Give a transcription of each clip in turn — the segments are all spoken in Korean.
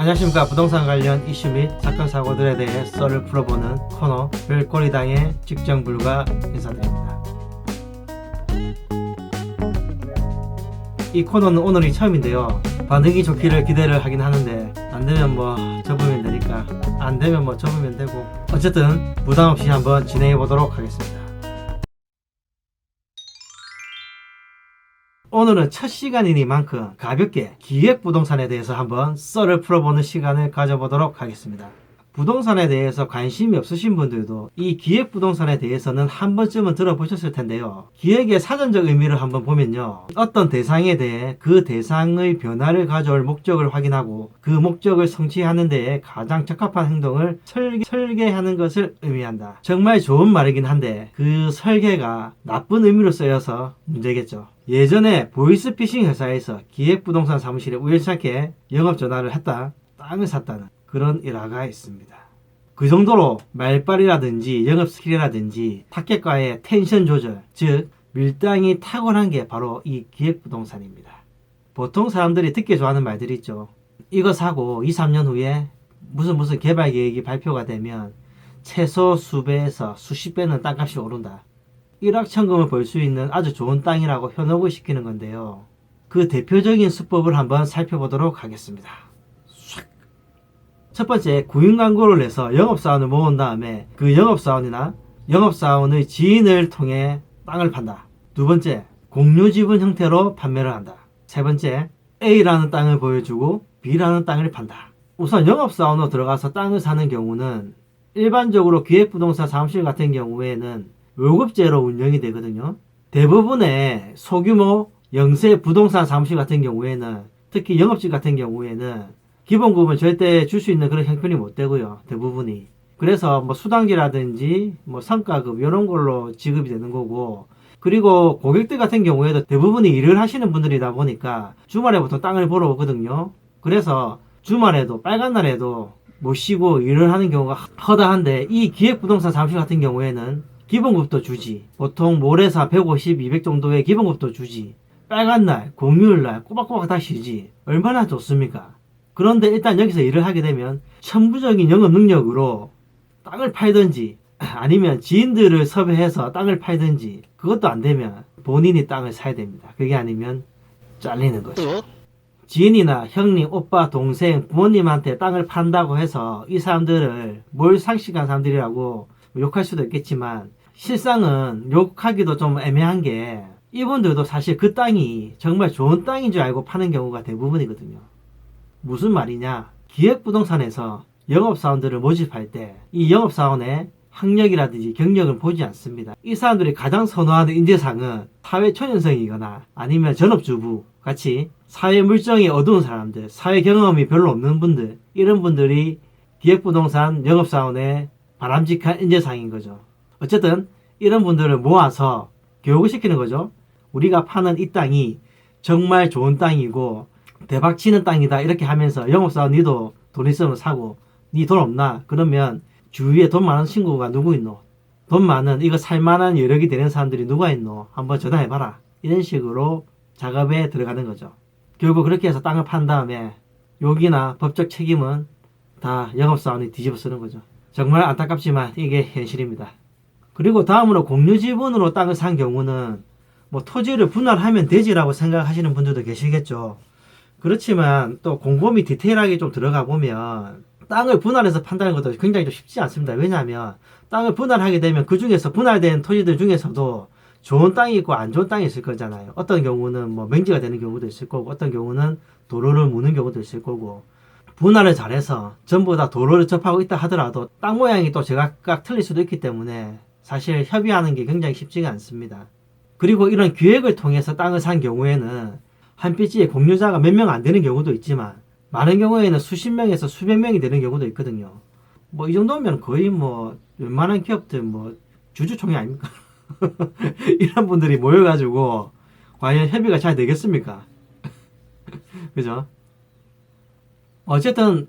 안녕하십니까. 부동산 관련 이슈 및 사건 사고들에 대해 썰을 풀어보는 코너 별꼬리당의 직정불가 인사드립니다. 이 코너는 오늘이 처음인데요. 반응이 좋기를 기대를 하긴 하는데 안되면 뭐 접으면 되니까 안되면 뭐 접으면 되고 어쨌든 부담없이 한번 진행해 보도록 하겠습니다. 오늘은 첫 시간이니만큼 가볍게 기획부동산에 대해서 한번 썰을 풀어보는 시간을 가져보도록 하겠습니다. 부동산에 대해서 관심이 없으신 분들도 이 기획부동산에 대해서는 한 번쯤은 들어보셨을 텐데요. 기획의 사전적 의미를 한번 보면요. 어떤 대상에 대해 그 대상의 변화를 가져올 목적을 확인하고 그 목적을 성취하는 데에 가장 적합한 행동을 설계하는 것을 의미한다. 정말 좋은 말이긴 한데 그 설계가 나쁜 의미로 쓰여서 문제겠죠. 예전에 보이스피싱 회사에서 기획부동산 사무실에 우연찮게 영업전화를 했다 땅을 샀다는 그런 일화가 있습니다. 그 정도로 말빨이라든지 영업 스킬이라든지 타겟과의 텐션 조절, 즉 밀당이 탁월한 게 바로 이 기획부동산입니다. 보통 사람들이 듣기 좋아하는 말들이 있죠. 이거 사고 2, 3년 후에 무슨 개발 계획이 발표가 되면 최소 수배에서 수십 배는 땅값이 오른다. 일확천금을 벌 수 있는 아주 좋은 땅이라고 현혹을 시키는 건데요. 그 대표적인 수법을 한번 살펴보도록 하겠습니다. 첫 번째, 구인 광고를 내서 영업사원을 모은 다음에 그 영업사원이나 영업사원의 지인을 통해 땅을 판다. 두 번째, 공유지분 형태로 판매를 한다. 세 번째, A라는 땅을 보여주고 B라는 땅을 판다. 우선 영업사원으로 들어가서 땅을 사는 경우는 일반적으로 기획부동산 사무실 같은 경우에는 월급제로 운영이 되거든요. 대부분의 소규모 영세 부동산 사무실 같은 경우에는 특히 영업직 같은 경우에는 기본급을 절대 줄 수 있는 그런 형편이 못 되고요. 대부분이. 그래서 뭐 수당제라든지 뭐 성과급 이런 걸로 지급이 되는 거고, 그리고 고객들 같은 경우에도 대부분이 일을 하시는 분들이다 보니까 주말에 보통 땅을 보러 오거든요. 그래서 주말에도 빨간 날에도 못 쉬고 일을 하는 경우가 허다한데 이 기획부동산 사무실 같은 경우에는 기본급도 주지. 보통 모래사 150, 200 정도의 기본급도 주지. 빨간 날, 공휴일 날 꼬박꼬박 다 쉬지. 얼마나 좋습니까? 그런데 일단 여기서 일을 하게 되면 천부적인 영업 능력으로 땅을 팔든지 아니면 지인들을 섭외해서 땅을 팔든지 그것도 안 되면 본인이 땅을 사야 됩니다. 그게 아니면 잘리는 거죠. 지인이나 형님, 오빠, 동생, 부모님한테 땅을 판다고 해서 이 사람들을 몰상식한 사람들이라고 욕할 수도 있겠지만 실상은 욕하기도 좀 애매한 게 이분들도 사실 그 땅이 정말 좋은 땅인 줄 알고 파는 경우가 대부분이거든요. 무슨 말이냐? 기획부동산에서 영업사원들을 모집할 때 이 영업사원의 학력이라든지 경력을 보지 않습니다. 이 사람들이 가장 선호하는 인재상은 사회초년생이거나 아니면 전업주부 같이 사회 물정이 어두운 사람들, 사회 경험이 별로 없는 분들, 이런 분들이 기획부동산 영업사원의 바람직한 인재상인 거죠. 어쨌든 이런 분들을 모아서 교육을 시키는 거죠. 우리가 파는 이 땅이 정말 좋은 땅이고 대박치는 땅이다 이렇게 하면서 영업사원 니도 돈 있으면 사고 니 돈 없나? 그러면 주위에 돈 많은 친구가 누구 있노? 돈 많은 이거 살만한 여력이 되는 사람들이 누가 있노? 한번 전화해봐라. 이런 식으로 작업에 들어가는 거죠. 결국 그렇게 해서 땅을 판 다음에 욕이나 법적 책임은 다 영업사원이 뒤집어 쓰는 거죠. 정말 안타깝지만 이게 현실입니다. 그리고 다음으로 공유지분으로 땅을 산 경우는 뭐 토지를 분할하면 되지라고 생각하시는 분들도 계시겠죠. 그렇지만 또 곰곰이 디테일하게 좀 들어가 보면 땅을 분할해서 판다는 것도 굉장히 좀 쉽지 않습니다. 왜냐하면 땅을 분할하게 되면 그 중에서 분할된 토지들 중에서도 좋은 땅이 있고 안 좋은 땅이 있을 거잖아요. 어떤 경우는 뭐 맹지가 되는 경우도 있을 거고 어떤 경우는 도로를 무는 경우도 있을 거고 분할을 잘해서 전부 다 도로를 접하고 있다 하더라도 땅 모양이 또 제각각 틀릴 수도 있기 때문에 사실 협의하는 게 굉장히 쉽지가 않습니다. 그리고 이런 기획을 통해서 땅을 산 경우에는 한 필지에 공유자가 몇 명 안 되는 경우도 있지만 많은 경우에는 수십 명에서 수백 명이 되는 경우도 있거든요. 뭐 이 정도면 거의 뭐 웬만한 기업들 뭐 주주총회 아닙니까? 이런 분들이 모여가지고 과연 협의가 잘 되겠습니까? 그죠? 어쨌든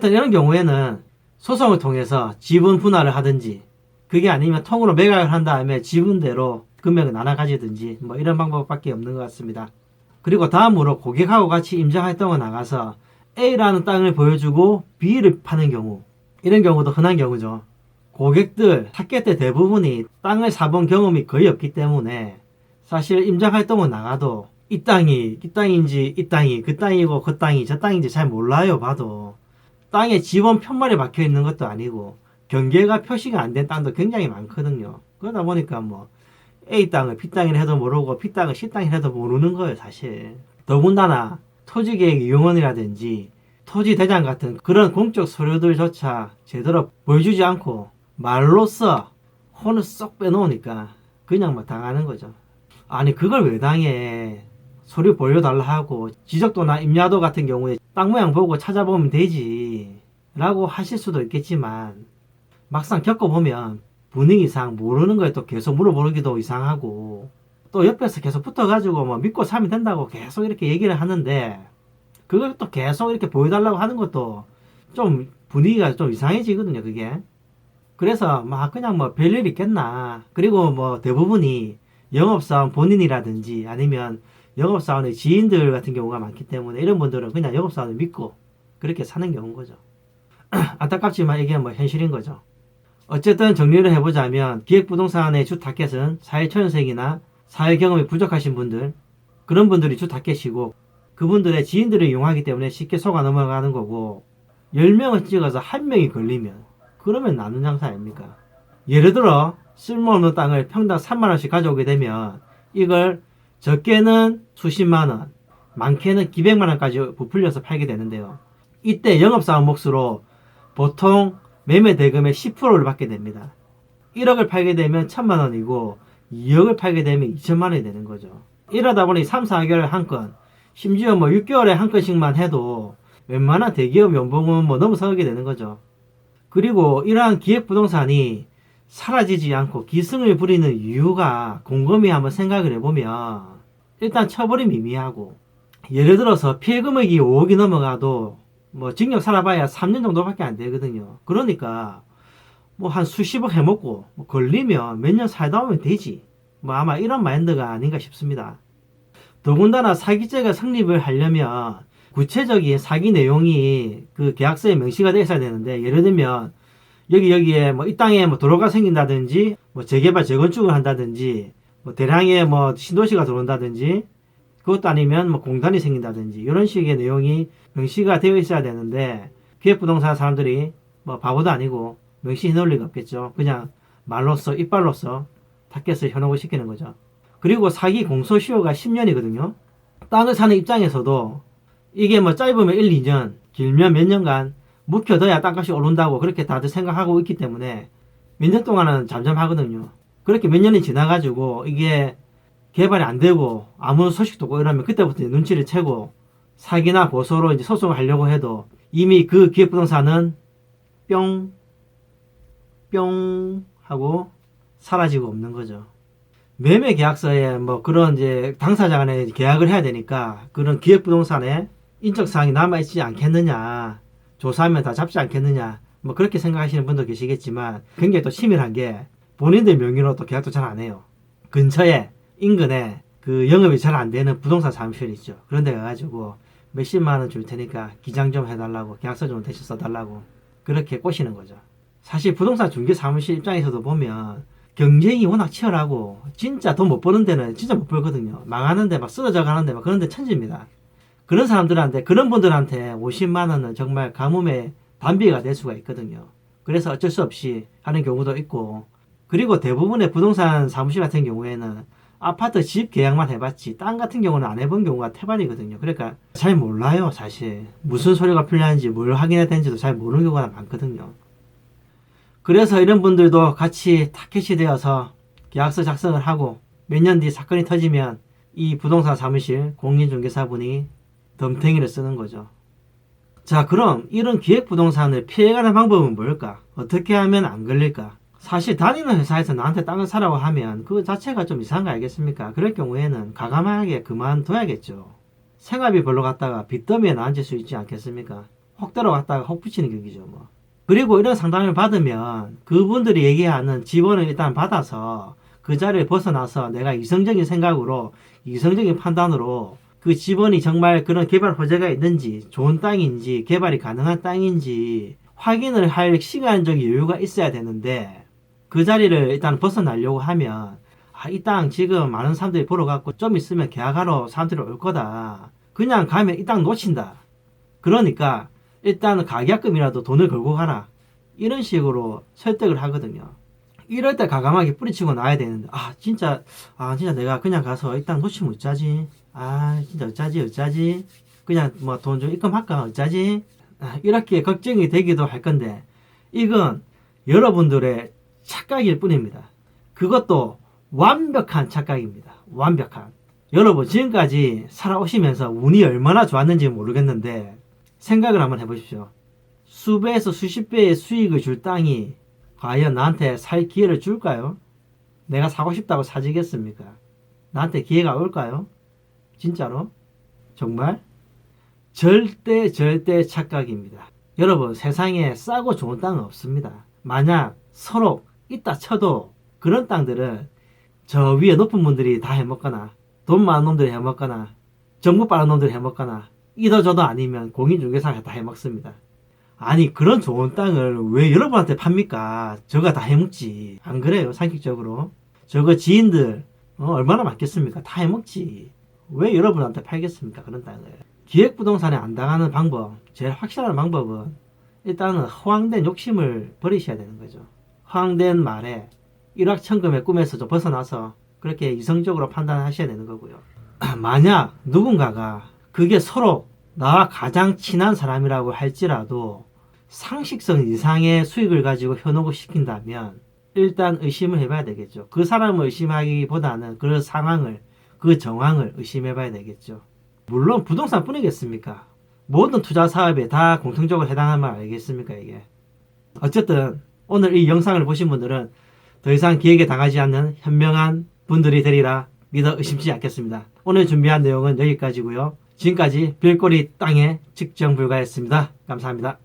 이런 경우에는 소송을 통해서 지분 분할을 하든지 그게 아니면 통으로 매각을 한 다음에 지분대로 금액을 나눠 가지든지 뭐 이런 방법밖에 없는 것 같습니다. 그리고 다음으로 고객하고 같이 임장활동을 나가서 A라는 땅을 보여주고 B를 파는 경우, 이런 경우도 흔한 경우죠. 고객들, 타겟 때 대부분이 땅을 사본 경험이 거의 없기 때문에 사실 임장활동은 나가도 이 땅이 이 땅인지 이 땅이 그 땅이고 그 땅이 저 땅인지 잘 몰라요. 봐도 땅에 지원 편말이 박혀 있는 것도 아니고 경계가 표시가 안 된 땅도 굉장히 많거든요. 그러다 보니까 뭐 A 땅을 B 땅이라 해도 모르고 B 땅을 C 땅이라 해도 모르는 거예요. 사실 더군다나 토지계획위원이라든지 토지대장 같은 그런 공적 서류들조차 제대로 보여주지 않고 말로써 혼을 쏙 빼놓으니까 그냥 막 당하는 거죠. 아니 그걸 왜 당해? 서류 보여달라 하고 지적도나 임야도 같은 경우에 땅 모양 보고 찾아보면 되지 라고 하실 수도 있겠지만 막상 겪어보면 분위기상 모르는 거에 또 계속 물어보기도 이상하고 또 옆에서 계속 붙어가지고 뭐 믿고 살면 된다고 계속 이렇게 얘기를 하는데 그걸 또 계속 이렇게 보여달라고 하는 것도 좀 분위기가 좀 이상해지거든요. 그게 그래서 막 그냥 뭐 별일 있겠나. 그리고 뭐 대부분이 영업사원 본인이라든지 아니면 영업사원의 지인들 같은 경우가 많기 때문에 이런 분들은 그냥 영업사원을 믿고 그렇게 사는 경우인 거죠. 안타깝지만 이게 뭐 현실인 거죠. 어쨌든 정리를 해보자면 기획부동산의 주 타겟은 사회초년생이나 사회 경험이 부족하신 분들, 그런 분들이 주 타겟이고 그분들의 지인들을 이용하기 때문에 쉽게 속아 넘어가는 거고 10명을 찍어서 1명이 걸리면 그러면 나눈 장사 아닙니까? 예를 들어 쓸모없는 땅을 평당 3만원씩 가져오게 되면 이걸 적게는 수십만원, 많게는 기백만원까지 부풀려서 팔게 되는데요. 이때 영업사원 몫으로 보통 매매 대금의 10%를 받게 됩니다. 1억을 팔게 되면 1000만원이고 2억을 팔게 되면 2천만원이 되는 거죠. 이러다 보니 3, 4개월에 한 건, 심지어 뭐 6개월에 한 건씩만 해도 웬만한 대기업 연봉은 뭐 넘어서게 되는 거죠. 그리고 이러한 기획부동산이 사라지지 않고 기승을 부리는 이유가 곰곰이 한번 생각을 해보면 일단 처벌이 미미하고 예를 들어서 피해 금액이 5억이 넘어가도 뭐 징역 살아봐야 3년 정도밖에 안 되거든요. 그러니까 뭐 한 수십억 해먹고 뭐 걸리면 몇 년 살다 오면 되지. 뭐 아마 이런 마인드가 아닌가 싶습니다. 더군다나 사기죄가 성립을 하려면 구체적인 사기 내용이 그 계약서에 명시가 되어 있어야 되는데 예를 들면 여기에 뭐 이 땅에 뭐 도로가 생긴다든지 뭐 재개발 재건축을 한다든지 뭐 대량의 뭐 신도시가 들어온다든지 그것도 아니면 뭐 공단이 생긴다든지 이런 식의 내용이 명시가 되어 있어야 되는데 기획부동산 사람들이 뭐 바보도 아니고 명시해 놓을 리가 없겠죠. 그냥 말로써 이빨로써 타겟을 현혹을 시키는 거죠. 그리고 사기 공소시효가 10년이거든요. 땅을 사는 입장에서도 이게 뭐 짧으면 1, 2년, 길면 몇 년간 묵혀둬야 땅값이 오른다고 그렇게 다들 생각하고 있기 때문에 몇 년 동안은 잠잠하거든요. 그렇게 몇 년이 지나가지고 이게 개발이 안 되고 아무 소식도 없고 이러면 그때부터 눈치를 채고 사기나 고소로 이제 소송을 하려고 해도 이미 그 기획부동산은 뿅 하고 사라지고 없는 거죠. 매매 계약서에 뭐 그런 이제 당사자 간에 계약을 해야 되니까 그런 기획부동산에 인적사항이 남아있지 않겠느냐, 조사하면 다 잡지 않겠느냐, 뭐 그렇게 생각하시는 분도 계시겠지만 굉장히 또 치밀한 게 본인들 명의로 또 계약도 잘 안 해요. 근처에 인근에 그 영업이 잘 안 되는 부동산 사무실이 있죠. 그런 데 가가지고 몇십만 원 줄 테니까 기장 좀 해달라고, 계약서 좀 대신 써달라고 그렇게 꼬시는 거죠. 사실 부동산 중개 사무실 입장에서도 보면 경쟁이 워낙 치열하고 진짜 돈 못 버는 데는 진짜 못 벌거든요. 망하는데 막 쓰러져 가는데 막 그런 데 천지입니다. 그런 사람들한테, 그런 분들한테 50만 원은 정말 가뭄의 단비가 될 수가 있거든요. 그래서 어쩔 수 없이 하는 경우도 있고, 그리고 대부분의 부동산 사무실 같은 경우에는 아파트 집 계약만 해봤지 땅 같은 경우는 안 해본 경우가 태반이거든요. 그러니까 잘 몰라요. 사실 무슨 서류가 필요한지 뭘 확인해야 되는지도 잘 모르는 경우가 많거든요. 그래서 이런 분들도 같이 타켓이 되어서 계약서 작성을 하고 몇 년 뒤 사건이 터지면 이 부동산 사무실 공인중개사분이 덤탱이를 쓰는 거죠. 자, 그럼 이런 기획부동산을 피해가는 방법은 뭘까? 어떻게 하면 안 걸릴까? 사실 다니는 회사에서 나한테 땅을 사라고 하면 그 자체가 좀 이상한 거 알겠습니까? 그럴 경우에는 과감하게 그만둬야겠죠. 생활비 벌러 갔다가 빚더미에 나앉을 수 있지 않겠습니까? 혹대로 갔다가 혹 붙이는 격이죠 뭐. 그리고 이런 상담을 받으면 그분들이 얘기하는 지원을 일단 받아서 그 자리를 벗어나서 내가 이성적인 생각으로 이성적인 판단으로 그 지번이 정말 그런 개발 호재가 있는지, 좋은 땅인지, 개발이 가능한 땅인지 확인을 할 시간적 여유가 있어야 되는데, 그 자리를 일단 벗어나려고 하면, 아, 이 땅 지금 많은 사람들이 보러 갔고 좀 있으면 계약하러 사람들이 올 거다. 그냥 가면 이 땅 놓친다. 그러니까 일단 가계약금이라도 돈을 걸고 가라. 이런 식으로 설득을 하거든요. 이럴 때 과감하게 뿌리치고 나야 되는데, 진짜 내가 그냥 가서 이 땅 놓치면 어쩌지? 진짜 어쩌지? 그냥 뭐 돈 좀 입금할까? 어쩌지? 이렇게 걱정이 되기도 할 건데, 이건 여러분들의 착각일 뿐입니다. 그것도 완벽한 착각입니다. 완벽한. 여러분 지금까지 살아오시면서 운이 얼마나 좋았는지 모르겠는데 생각을 한번 해보십시오. 수배에서 수십 배의 수익을 줄 땅이 과연 나한테 살 기회를 줄까요? 내가 사고 싶다고 사지겠습니까? 나한테 기회가 올까요? 진짜로? 정말? 절대 착각입니다. 여러분 세상에 싸고 좋은 땅은 없습니다. 만약 서로 있다 쳐도 그런 땅들은 저 위에 높은 분들이 다 해먹거나 돈 많은 놈들이 해먹거나 정부 빠른 놈들이 해먹거나 이도저도 아니면 공인중개사가 다 해먹습니다. 아니 그런 좋은 땅을 왜 여러분한테 팝니까? 저가 다 해먹지. 안 그래요? 상식적으로 저거 지인들 얼마나 많겠습니까? 다 해먹지. 왜 여러분한테 팔겠습니까? 그런 땅을. 기획부동산에 안 당하는 방법, 제일 확실한 방법은 일단은 허황된 욕심을 버리셔야 되는 거죠. 허황된 말에 일확천금의 꿈에서 좀 벗어나서 그렇게 이성적으로 판단하셔야 되는 거고요. 만약 누군가가 그게 서로 나와 가장 친한 사람이라고 할지라도 상식성 이상의 수익을 가지고 현혹을 시킨다면 일단 의심을 해봐야 되겠죠. 그 사람을 의심하기보다는 그 상황을, 그 정황을 의심해봐야 되겠죠. 물론 부동산 뿐이겠습니까? 모든 투자 사업에 다 공통적으로 해당하는 말 알겠습니까 이게? 어쨌든 오늘 이 영상을 보신 분들은 더 이상 기획에 당하지 않는 현명한 분들이 되리라 믿어 의심치 않겠습니다. 오늘 준비한 내용은 여기까지고요. 지금까지 별꼬리 땅의 측정 불가였습니다. 감사합니다.